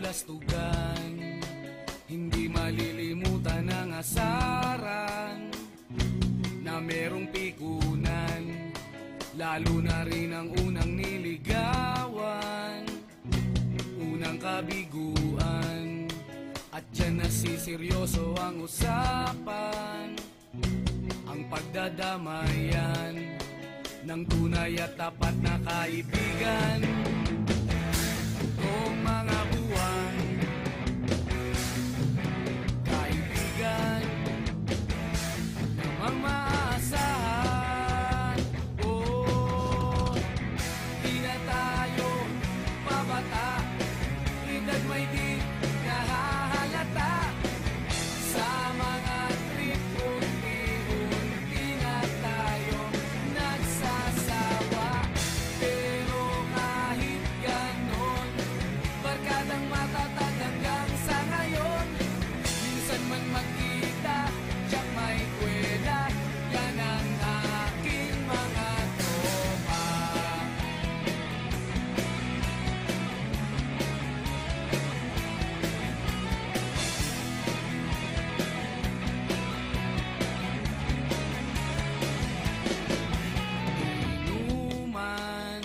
kabalastugan, hindi malilimutan ang asaran na merong pikunan, lalo na rin ang unang niligawan, unang kabiguan. At dyan nasiseryoso ang usapan, ang pagdadamayan ng tunay at tapat na kaibigan. Kung mga buwan, kaibigan namang maaasahan. Oh, di na tayo pabata, edad may di nahahalata. Sa mga trip unti-unti na tayo nagsasawa. Pero kahit ganon, barkadang matatag hanggang sa ngayon. Minsan man magkita, tiyak may kwela, yan ang aking mga tropa. Inuman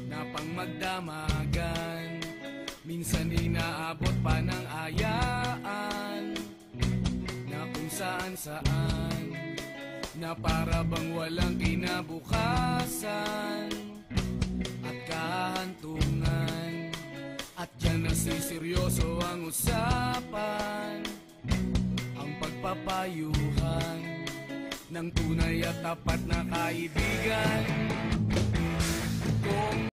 na pang magdamagan, minsan inaabot pa ng ayaan, na kung saan-saan, na para bang walang kinabukasan at kahantungan. At dyan nasiseryoso ang usapan, ang pagpapayuhan ng tunay at tapat na kaibigan. Kung